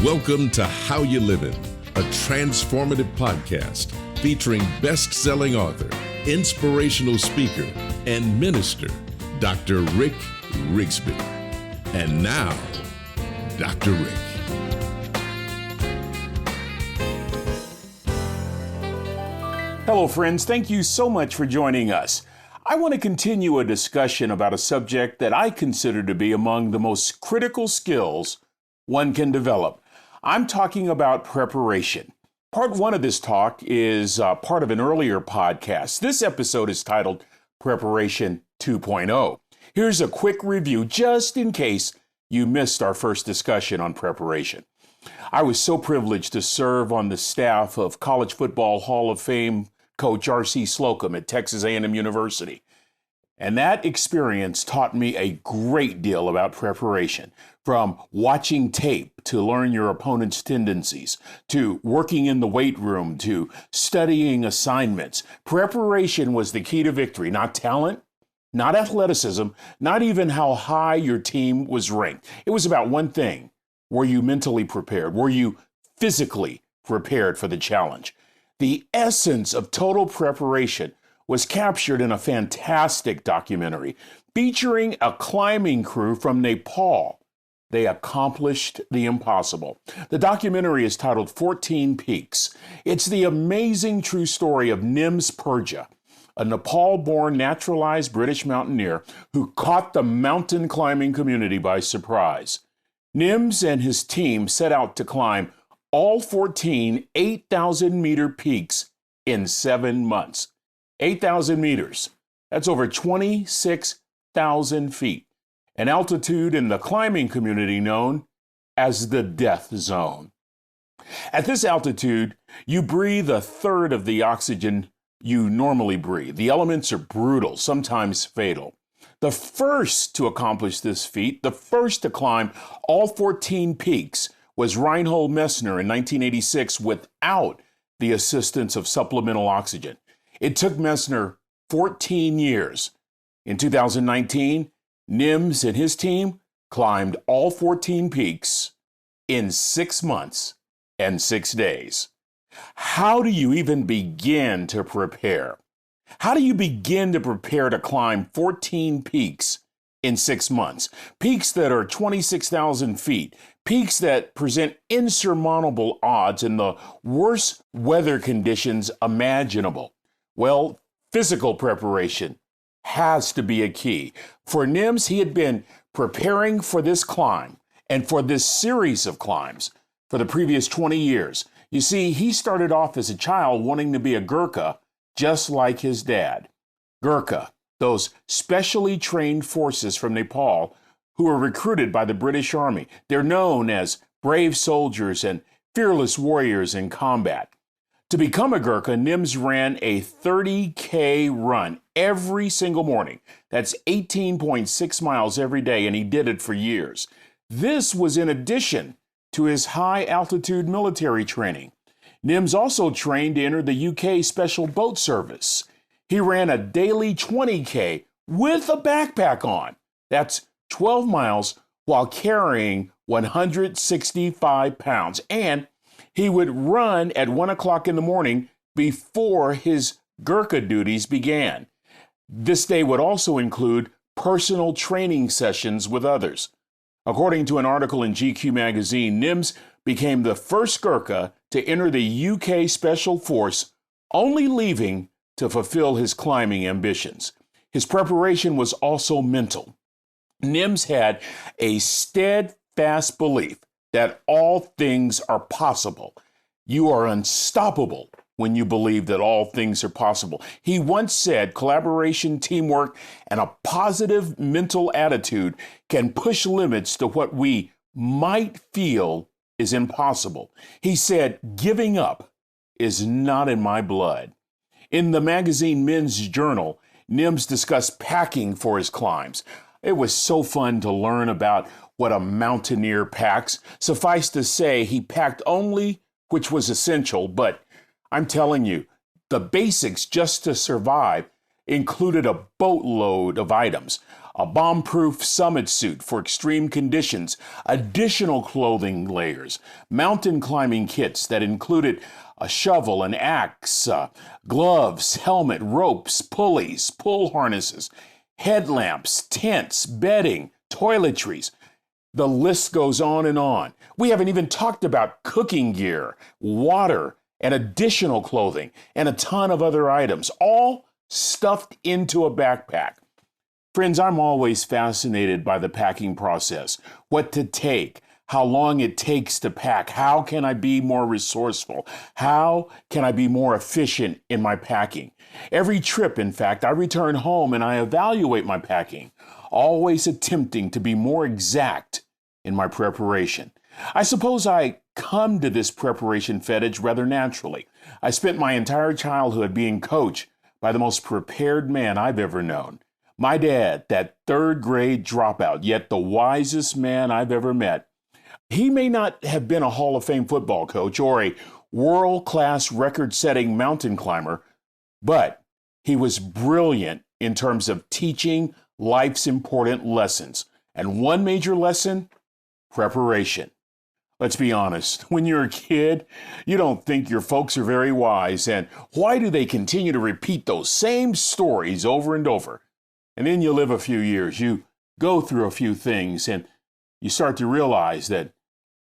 Welcome to How You Livin', a transformative podcast featuring best-selling author, inspirational speaker, and minister, Dr. Rick Rigsby. And now, Dr. Rick. Hello, friends. Thank you so much for joining us. I want to continue a discussion about a subject that I consider to be among the most critical skills one can develop. I'm talking about preparation. Part one of this talk is part of an earlier podcast. This episode is titled Preparation 2.0. Here's a quick review just in case you missed our first discussion on preparation. I was so privileged to serve on the staff of College Football Hall of Fame coach R.C. Slocum at Texas A&M University. And that experience taught me a great deal about preparation, from watching tape to learn your opponent's tendencies, to working in the weight room, to studying assignments. Preparation was the key to victory, not talent, not athleticism, not even how high your team was ranked. It was about one thing. Were you mentally prepared? Were you physically prepared for the challenge? The essence of total preparation was captured in a fantastic documentary featuring a climbing crew from Nepal. They accomplished the impossible. The documentary is titled 14 Peaks. It's the amazing true story of Nims Purja, a Nepal-born naturalized British mountaineer who caught the mountain climbing community by surprise. Nims and his team set out to climb all 14 8,000-meter peaks in 7 months. 8,000 meters. That's over 26,000 feet. An altitude in the climbing community known as the death zone. At this altitude, you breathe a third of the oxygen you normally breathe. The elements are brutal, sometimes fatal. The first to accomplish this feat, the first to climb all 14 peaks, was Reinhold Messner in 1986 without the assistance of supplemental oxygen. It took Messner 14 years. In 2019, Nims and his team climbed all 14 peaks in 6 months and 6 days. How do you even begin to prepare? How do you begin to prepare to climb 14 peaks in 6 months? Peaks that are 26,000 feet, peaks that present insurmountable odds in the worst weather conditions imaginable. Well, physical preparation has to be a key. For Nims, he had been preparing for this climb and for this series of climbs for the previous 20 years. You see, he started off as a child wanting to be a Gurkha, just like his dad. Gurkha, those specially trained forces from Nepal who were recruited by the British Army. They're known as brave soldiers and fearless warriors in combat. To become a Gurkha, Nims ran a 30K run every single morning. That's 18.6 miles every day, and he did it for years. This was in addition to his high-altitude military training. Nims also trained to enter the UK Special Boat Service. He ran a daily 20K with a backpack on. That's 12 miles while carrying 165 pounds. And he would run at 1 o'clock in the morning before his Gurkha duties began. This day would also include personal training sessions with others. According to an article in GQ magazine, Nims became the first Gurkha to enter the UK Special Force, only leaving to fulfill his climbing ambitions. His preparation was also mental. Nims had a steadfast belief that all things are possible. You are unstoppable when you believe that all things are possible. He once said collaboration, teamwork, and a positive mental attitude can push limits to what we might feel is impossible. He said, giving up is not in my blood. In the magazine Men's Journal, Nims discussed packing for his climbs. It was so fun to learn about what a mountaineer packs. Suffice to say, he packed only which was essential, but I'm telling you, the basics just to survive included a boatload of items. a bomb-proof summit suit for extreme conditions, additional clothing layers, mountain climbing kits that included a shovel, an axe, gloves, helmet, ropes, pulleys, pull harnesses, headlamps, tents, bedding, toiletries. The list goes on and on. We haven't even talked about cooking gear, water, and additional clothing, and a ton of other items, all stuffed into a backpack. Friends, I'm always fascinated by the packing process, what to take, how long it takes to pack, how can I be more resourceful, how can I be more efficient in my packing. Every trip, in fact, I return home and I evaluate my packing, always attempting to be more exact in my preparation. I suppose I come to this preparation fetish rather naturally. I spent my entire childhood being coached by the most prepared man I've ever known. My dad, that third grade dropout, yet the wisest man I've ever met. He may not have been a Hall of Fame football coach or a world-class record-setting mountain climber, but he was brilliant in terms of teaching life's important lessons. And one major lesson, preparation. Let's be honest, when you're a kid, you don't think your folks are very wise, and why do they continue to repeat those same stories over and over? And then you live a few years, you go through a few things, and you start to realize that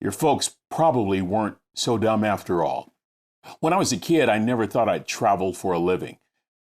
your folks probably weren't so dumb after all. When I was a kid, I never thought I'd travel for a living.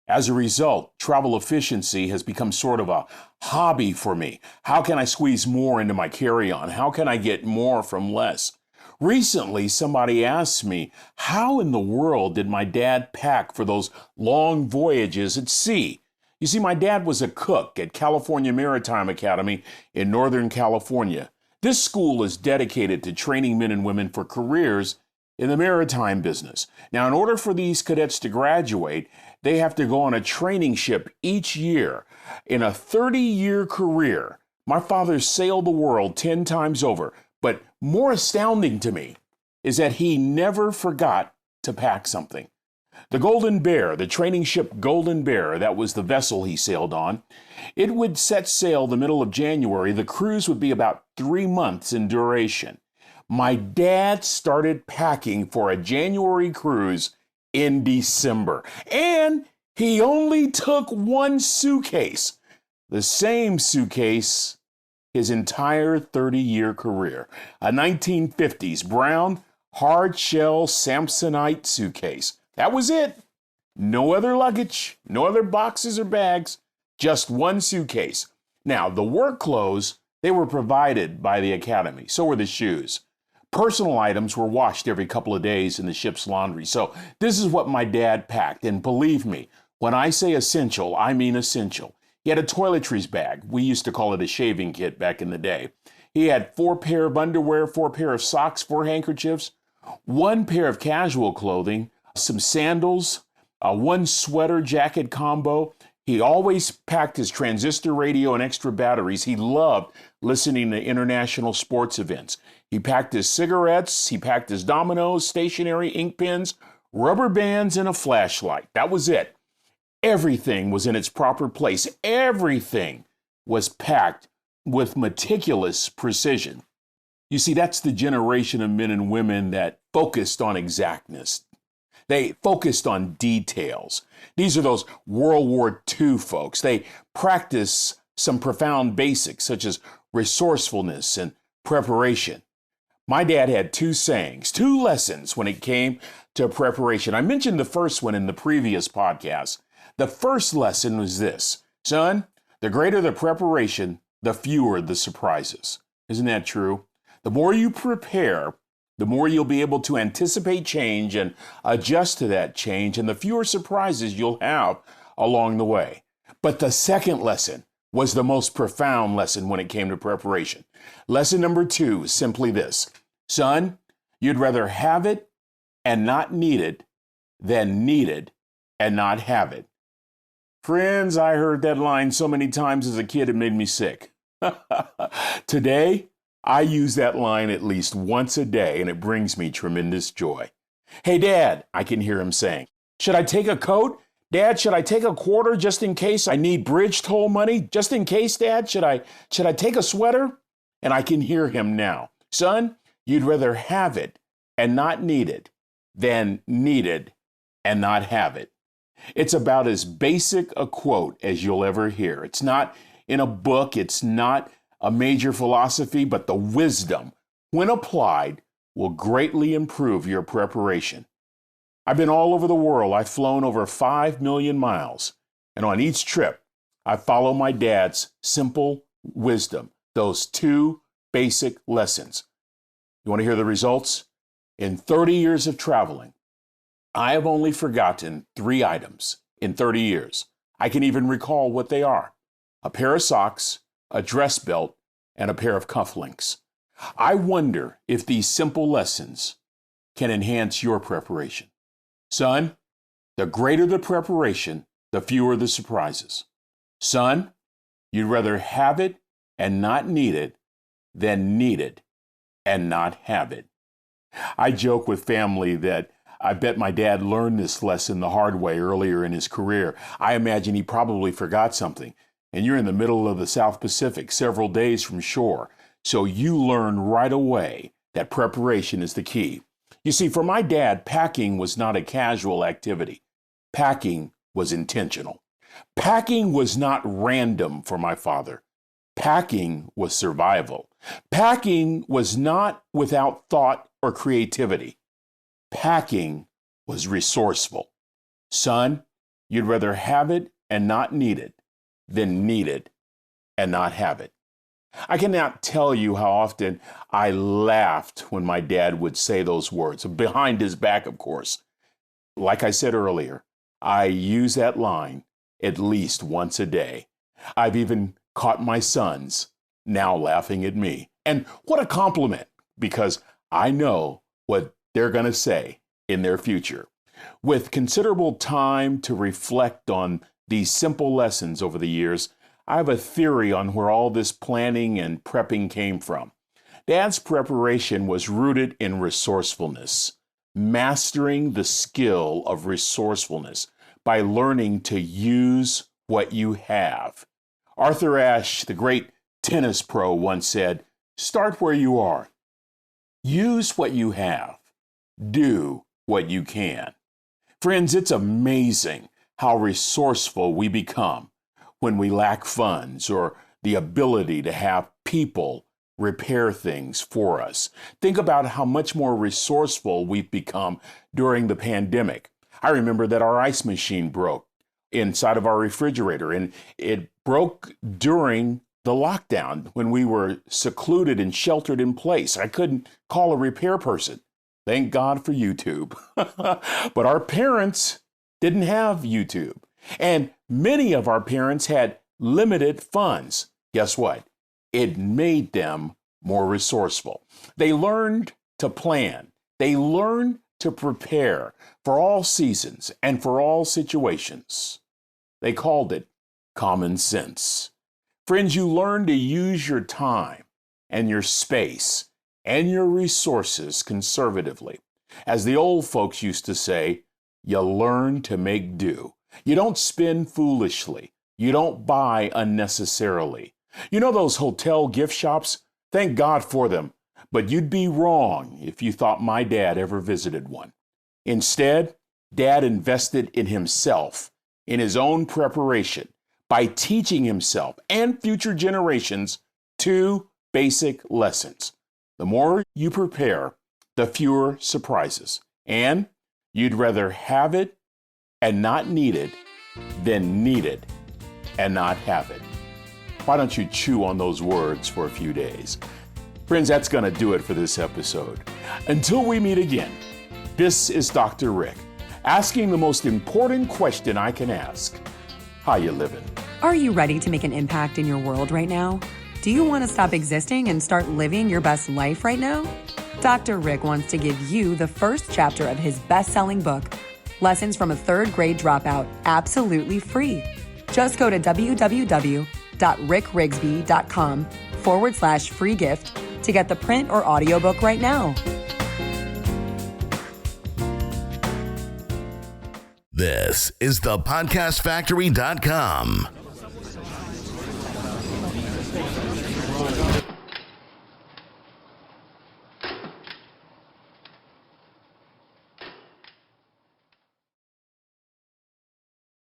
As a result, travel efficiency has become sort of a hobby for me. How can I squeeze more into my carry-on? How can I get more from less? Recently, somebody asked me, how in the world did my dad pack for those long voyages at sea? You see, my dad was a cook at California Maritime Academy in Northern California. This school is dedicated to training men and women for careers in the maritime business. Now, in order for these cadets to graduate, they have to go on a training ship each year. In a 30-year career, my father sailed the world 10 times over. But more astounding to me is that he never forgot to pack something. The Golden Bear, the training ship Golden Bear, that was the vessel he sailed on, it would set sail the middle of January. The cruise would be about 3 months in duration. My dad started packing for a January cruise in December, and he only took one suitcase, the same suitcase his entire 30-year career, a 1950s brown hard-shell Samsonite suitcase. That was it. No other luggage, no other boxes or bags, just one suitcase. Now, the work clothes, they were provided by the academy. So were the shoes. Personal items were washed every couple of days in the ship's laundry. So this is what my dad packed. And believe me, when I say essential, I mean essential. He had a toiletries bag. We used to call it a shaving kit back in the day. He had 4 pair of underwear, 4 pair of socks, 4 handkerchiefs, 1 pair of casual clothing, some sandals, 1 sweater jacket combo. He always packed his transistor radio and extra batteries. He loved listening to international sports events. He packed his cigarettes, he packed his dominoes, stationery, ink pens, rubber bands, and a flashlight. That was it. Everything was in its proper place. Everything was packed with meticulous precision. You see, that's the generation of men and women that focused on exactness. They focused on details. These are those World War II folks. They practice some profound basics such as resourcefulness and preparation. My dad had 2 sayings, 2 lessons when it came to preparation. I mentioned the first one in the previous podcast. The first lesson was this: son, the greater the preparation, the fewer the surprises. Isn't that true? The more you prepare, the more you'll be able to anticipate change and adjust to that change, and the fewer surprises you'll have along the way. But the second lesson was the most profound lesson when it came to preparation. Lesson number 2 is simply this: son, you'd rather have it and not need it than need it and not have it. Friends, I heard that line so many times as a kid it made me sick. Today, I use that line at least once a day, and it brings me tremendous joy. Hey, Dad, I can hear him saying, should I take a coat? Dad, should I take a quarter just in case I need bridge toll money? Just in case, Dad, should I take a sweater? And I can hear him now. Son, you'd rather have it and not need it than need it and not have it. It's about as basic a quote as you'll ever hear. It's not in a book. It's not a major philosophy, but the wisdom, when applied, will greatly improve your preparation. I've been all over the world. I've flown over 5 million miles. And on each trip, I follow my dad's simple wisdom, those 2 basic lessons. You want to hear the results? In 30 years of traveling, I have only forgotten 3 items in 30 years. I can even recall what they are: a pair of socks, a dress belt, and a pair of cufflinks. I wonder if these simple lessons can enhance your preparation. Son, the greater the preparation, the fewer the surprises. Son, you'd rather have it and not need it than need it and not have it. I joke with family that I bet my dad learned this lesson the hard way earlier in his career. I imagine he probably forgot something, and you're in the middle of the South Pacific, several days from shore, so you learn right away that preparation is the key. You see, for my dad, packing was not a casual activity. Packing was intentional. Packing was not random for my father. Packing was survival. Packing was not without thought or creativity. Packing was resourceful. Son, you'd rather have it and not need it than need it and not have it. I cannot tell you how often I laughed when my dad would say those words, behind his back, of course. Like I said earlier, I use that line at least once a day. I've even caught my sons now laughing at me. And what a compliment, because I know what they're going to say in their future. With considerable time to reflect on these simple lessons over the years, I have a theory on where all this planning and prepping came from. Dad's preparation was rooted in resourcefulness, mastering the skill of resourcefulness by learning to use what you have. Arthur Ashe, the great tennis pro, once said, "Start where you are. Use what you have. Do what you can." Friends, it's amazing how resourceful we become when we lack funds or the ability to have people repair things for us. Think about how much more resourceful we've become during the pandemic. I remember that our ice machine broke inside of our refrigerator, and it broke during the lockdown when we were secluded and sheltered in place. I couldn't call a repair person. Thank God for YouTube. But our parents didn't have YouTube. And many of our parents had limited funds. Guess what? It made them more resourceful. They learned to plan. They learned to prepare for all seasons and for all situations. They called it common sense. Friends, you learn to use your time and your space and your resources conservatively. As the old folks used to say, you learn to make do. You don't spend foolishly. You don't buy unnecessarily. You know those hotel gift shops? Thank God for them. But you'd be wrong if you thought my dad ever visited one. Instead, Dad invested in himself, in his own preparation, by teaching himself and future generations 2 basic lessons. The more you prepare, the fewer surprises. And you'd rather have it and not need it than need it and not have it. Why don't you chew on those words for a few days? Friends, that's going to do it for this episode. Until we meet again, this is Dr. Rick, asking the most important question I can ask. How you living? Are you ready to make an impact in your world right now? Do you want to stop existing and start living your best life right now? Dr. Rick wants to give you the first chapter of his best-selling book, Lessons from a Third Grade Dropout, absolutely free. Just go to www.rickrigsby.com/free gift to get the print or audiobook right now. This is thepodcastfactory.com.